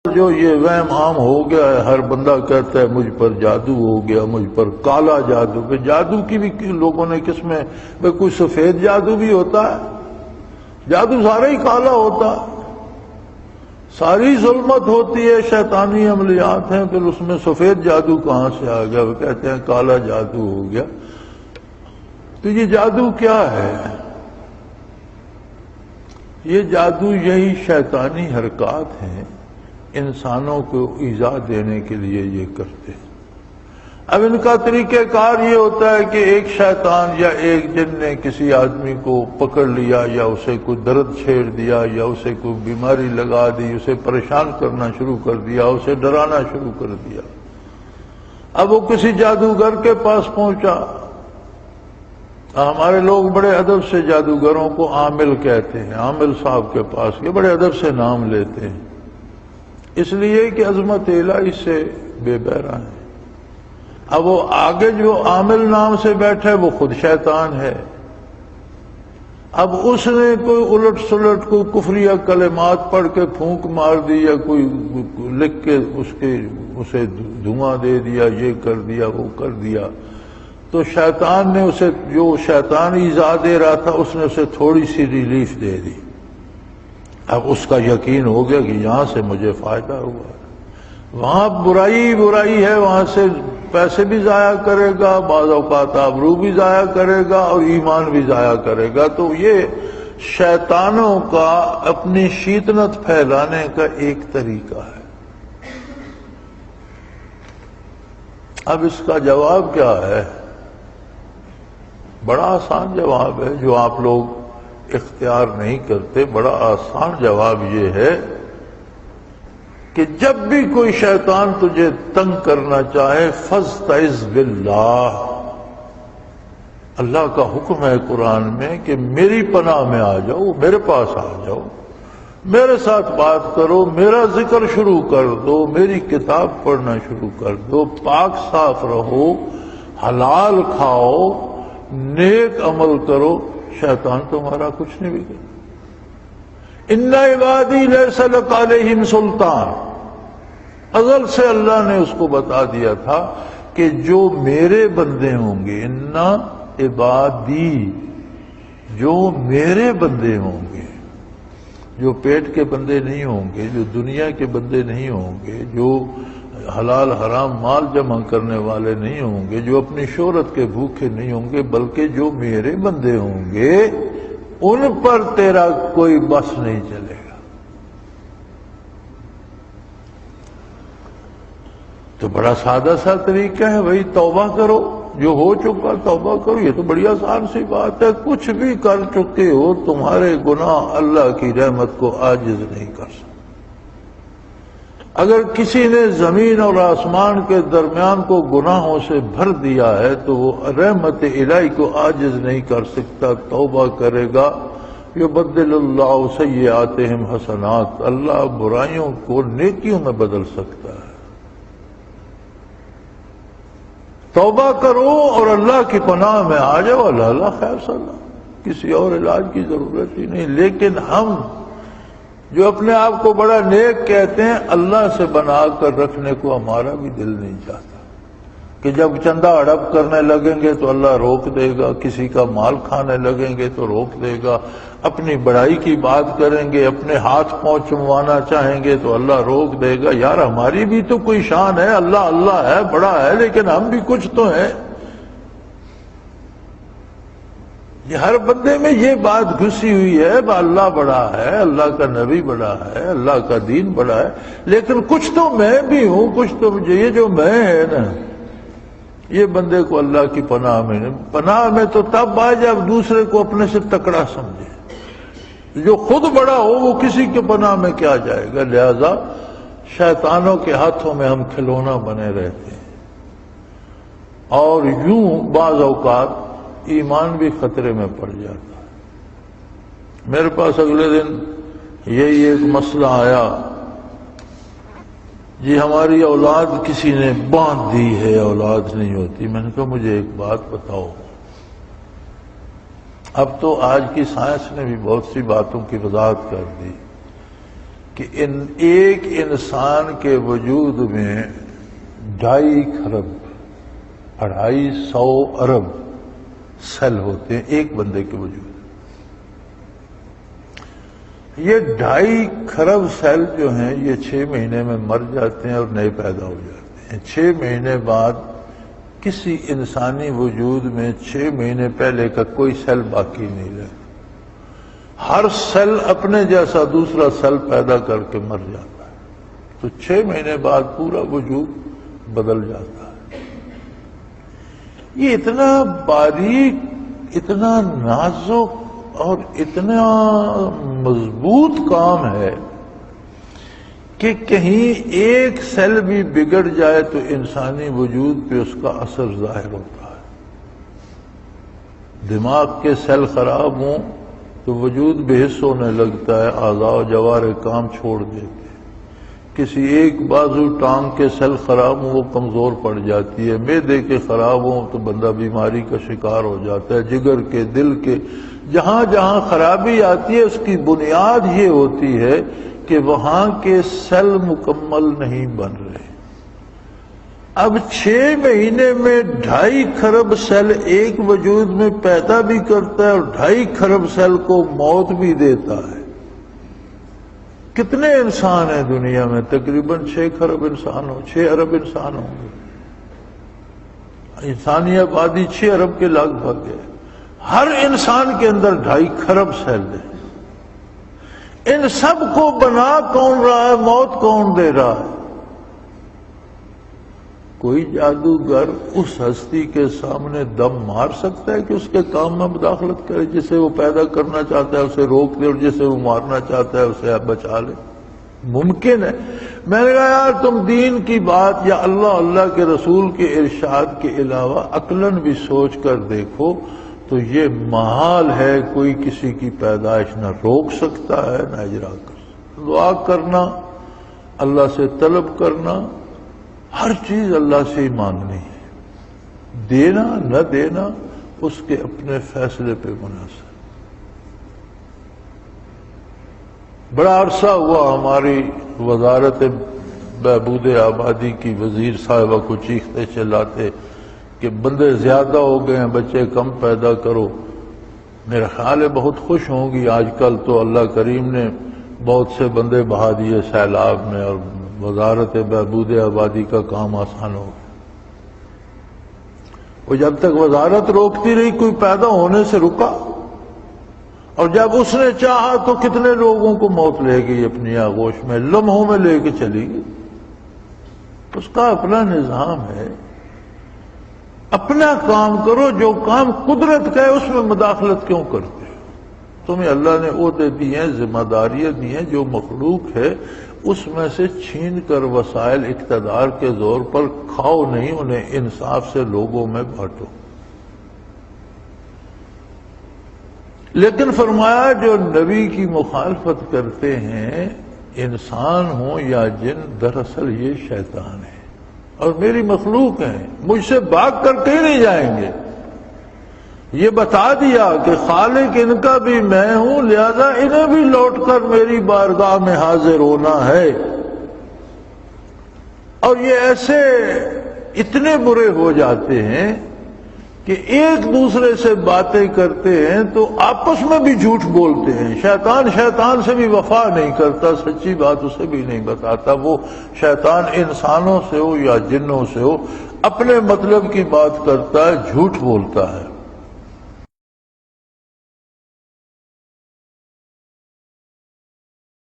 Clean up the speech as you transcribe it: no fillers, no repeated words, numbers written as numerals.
جو یہ وہم عام ہو گیا ہے، ہر بندہ کہتا ہے مجھ پر جادو ہو گیا، مجھ پر کالا جادو. کہ جادو کی بھی لوگوں نے قسمیں، بھئی کوئی سفید جادو بھی ہوتا ہے؟ جادو سارا ہی کالا ہوتا ہے، ساری ظلمت ہوتی ہے، شیطانی عملیات ہیں، پھر اس میں سفید جادو کہاں سے آ گیا؟ وہ کہتے ہیں کالا جادو ہو گیا. تو یہ جادو کیا ہے؟ یہ جادو یہی شیطانی حرکات ہیں، انسانوں کو ایذا دینے کے لیے یہ کرتے ہیں. اب ان کا طریقہ کار یہ ہوتا ہے کہ ایک شیطان یا ایک جن نے کسی آدمی کو پکڑ لیا، یا اسے کوئی درد چھیڑ دیا، یا اسے کوئی بیماری لگا دی، اسے پریشان کرنا شروع کر دیا، اسے ڈرانا شروع کر دیا. اب وہ کسی جادوگر کے پاس پہنچا. ہمارے لوگ بڑے ادب سے جادوگروں کو عامل کہتے ہیں، عامل صاحب کے پاس کے بڑے ادب سے نام لیتے ہیں، اس لیے کہ عظمت الہی سے بے بہرا ہے. اب وہ آگے جو عامل نام سے بیٹھے وہ خود شیطان ہے. اب اس نے کوئی الٹ سلٹ کوئی کفریہ کلمات پڑھ کے پھونک مار دی، یا کوئی لکھ کے اسے دھواں دے دیا، یہ کر دیا وہ کر دیا، تو شیطان نے اسے، جو شیطان ایذا دے رہا تھا، اس نے اسے تھوڑی سی ریلیف دے دی. اب اس کا یقین ہو گیا کہ یہاں سے مجھے فائدہ ہوا. وہاں برائی ہے، وہاں سے پیسے بھی ضائع کرے گا، بعض اوقات آبرو بھی ضائع کرے گا، اور ایمان بھی ضائع کرے گا. تو یہ شیطانوں کا اپنی شیطنت پھیلانے کا ایک طریقہ ہے. اب اس کا جواب کیا ہے؟ بڑا آسان جواب ہے، جو آپ لوگ اختیار نہیں کرتے. بڑا آسان جواب یہ ہے کہ جب بھی کوئی شیطان تجھے تنگ کرنا چاہے، فاستعذ باللہ. اللہ کا حکم ہے قرآن میں کہ میری پناہ میں آ جاؤ، میرے پاس آ جاؤ، میرے ساتھ بات کرو، میرا ذکر شروع کر دو، میری کتاب پڑھنا شروع کر دو، پاک صاف رہو، حلال کھاؤ، نیک عمل کرو، شیطان تمہارا کچھ نہیں بگڑے. ان عبادی لیس لک علیہم سلطان. ازل سے اللہ نے اس کو بتا دیا تھا کہ جو میرے بندے ہوں گے، ان عبادی، جو میرے بندے ہوں گے، جو پیٹ کے بندے نہیں ہوں گے، جو دنیا کے بندے نہیں ہوں گے، جو حلال حرام مال جمع کرنے والے نہیں ہوں گے، جو اپنی شہرت کے بھوکے نہیں ہوں گے، بلکہ جو میرے بندے ہوں گے، ان پر تیرا کوئی بس نہیں چلے گا. تو بڑا سادہ سا طریقہ ہے، بھائی توبہ کرو، جو ہو چکا توبہ کرو. یہ تو بڑی آسان سی بات ہے. کچھ بھی کر چکے ہو، تمہارے گناہ اللہ کی رحمت کو عاجز نہیں کر سکتے. اگر کسی نے زمین اور آسمان کے درمیان کو گناہوں سے بھر دیا ہے تو وہ رحمت الہی کو عاجز نہیں کر سکتا. توبہ کرے گا، یبدل اللہ سیئاتہم حسنات، اللہ برائیوں کو نیکیوں میں بدل سکتا ہے. توبہ کرو اور اللہ کی پناہ میں آ جاؤ. اللہ خیر صلاح، کسی اور علاج کی ضرورت ہی نہیں. لیکن ہم جو اپنے آپ کو بڑا نیک کہتے ہیں، اللہ سے بنا کر رکھنے کو ہمارا بھی دل نہیں چاہتا کہ جب چندہ ہڑپ کرنے لگیں گے تو اللہ روک دے گا، کسی کا مال کھانے لگیں گے تو روک دے گا، اپنی بڑائی کی بات کریں گے، اپنے ہاتھ پاؤں چموانا چاہیں گے تو اللہ روک دے گا. یار ہماری بھی تو کوئی شان ہے، اللہ اللہ ہے، بڑا ہے، لیکن ہم بھی کچھ تو ہیں. یہ ہر بندے میں یہ بات گھسی ہوئی ہے، اللہ بڑا ہے، اللہ کا نبی بڑا ہے، اللہ کا دین بڑا ہے، لیکن کچھ تو میں بھی ہوں، کچھ تو مجھے، یہ جو میں ہے نا، یہ بندے کو اللہ کی پناہ میں نہیں. پناہ میں تو تب آئے جب دوسرے کو اپنے سے تکڑا سمجھے. جو خود بڑا ہو وہ کسی کے پناہ میں کیا جائے گا. لہذا شیطانوں کے ہاتھوں میں ہم کھلونا بنے رہتے ہیں، اور یوں بعض اوقات ایمان بھی خطرے میں پڑ جاتا ہے. میرے پاس اگلے دن یہی ایک مسئلہ آیا، جی ہماری اولاد کسی نے باندھ دی ہے، اولاد نہیں ہوتی. میں نے کہا مجھے ایک بات بتاؤ. اب تو آج کی سائنس نے بھی بہت سی باتوں کی وضاحت کر دی. کہ ایک انسان کے وجود میں 2.5 خرب 250 ارب سیل ہوتے ہیں ایک بندے کے وجود میں۔ یہ 2.5 خرب سیل جو ہیں یہ 6 مہینے میں مر جاتے ہیں اور نئے پیدا ہو جاتے ہیں۔ 6 مہینے بعد کسی انسانی وجود میں 6 مہینے پہلے کا کوئی سیل باقی نہیں رہتا، ہر سیل اپنے جیسا دوسرا سیل پیدا کر کے مر جاتا ہے، تو 6 مہینے بعد پورا وجود بدل جاتا ہے۔ یہ اتنا باریک، اتنا نازک اور اتنا مضبوط کام ہے کہ کہیں ایک سیل بھی بگڑ جائے تو انسانی وجود پہ اس کا اثر ظاہر ہوتا ہے۔ دماغ کے سیل خراب ہوں تو وجود بے حس ہونے لگتا ہے، اعضاء و جوارح کام چھوڑ دیتے ہیں۔ کسی ایک بازو ٹانگ کے سیل خراب ہوں وہ کمزور پڑ جاتی ہے، معدے کے خراب ہوں تو بندہ بیماری کا شکار ہو جاتا ہے، جگر کے، دل کے، جہاں جہاں خرابی آتی ہے اس کی بنیاد یہ ہوتی ہے کہ وہاں کے سیل مکمل نہیں بن رہے۔ اب 6 مہینے میں 2.5 خرب سیل ایک وجود میں پیدا بھی کرتا ہے اور 2.5 خرب سیل کو موت بھی دیتا ہے۔ کتنے انسان ہیں دنیا میں؟ تقریباً 6 خرب انسان ہوں، 6 ارب انسان ہوں گے۔ انسانی آبادی 6 ارب کے لگ بھگ ہے۔ ہر انسان کے اندر 2.5 خرب سیل ہے۔ ان سب کو بنا کون رہا ہے؟ موت کون دے رہا ہے؟ کوئی جادوگر اس ہستی کے سامنے دم مار سکتا ہے کہ اس کے کام میں مداخلت کرے؟ جسے وہ پیدا کرنا چاہتا ہے اسے روک دے اور جسے وہ مارنا چاہتا ہے اسے بچا لے؟ ممکن ہے؟ میں نے کہا یار تم دین کی بات یا اللہ کے رسول کے ارشاد کے علاوہ عقلاً بھی سوچ کر دیکھو تو یہ محال ہے کوئی کسی کی پیدائش نہ روک سکتا ہے نہ اجرا کر سکتا۔ دعا کرنا، اللہ سے طلب کرنا، ہر چیز اللہ سے ہی مانگنی ہے، دینا نہ دینا اس کے اپنے فیصلے پہ منحصر۔ بڑا عرصہ ہوا ہماری وزارت بہبود آبادی کی وزیر صاحبہ کو چیختے چلاتے کہ بندے زیادہ ہو گئے ہیں، بچے کم پیدا کرو۔ میرا خیال ہے بہت خوش ہوں گی، آج کل تو اللہ کریم نے بہت سے بندے بہا دیے سیلاب میں اور وزارت بہبود آبادی کا کام آسان ہو گیا۔ وہ جب تک وزارت روکتی رہی کوئی پیدا ہونے سے رکا، اور جب اس نے چاہا تو کتنے لوگوں کو موت لے گئی اپنی آغوش میں، لمحوں میں لے کے چلی گئی۔ اس کا اپنا نظام ہے، اپنا کام کرو، جو کام قدرت کا ہے اس میں مداخلت کیوں کرتے ہو؟ تمہیں اللہ نے عہدے دی ہیں، ذمہ داریاں دی ہیں، جو مخلوق ہے اس میں سے چھین کر وسائل اقتدار کے زور پر کھاؤ نہیں، انہیں انصاف سے لوگوں میں بانٹو۔ لیکن فرمایا جو نبی کی مخالفت کرتے ہیں انسان ہوں یا جن، دراصل یہ شیطان ہے اور میری مخلوق ہیں، مجھ سے بھاگ کر کہیں نہیں جائیں گے۔ یہ بتا دیا کہ خالق ان کا بھی میں ہوں، لہذا انہیں بھی لوٹ کر میری بارگاہ میں حاضر ہونا ہے۔ اور یہ ایسے اتنے برے ہو جاتے ہیں کہ ایک دوسرے سے باتیں کرتے ہیں تو آپس میں بھی جھوٹ بولتے ہیں۔ شیطان سے بھی وفا نہیں کرتا، سچی بات اسے بھی نہیں بتاتا۔ وہ شیطان انسانوں سے ہو یا جنوں سے ہو، اپنے مطلب کی بات کرتا ہے، جھوٹ بولتا ہے۔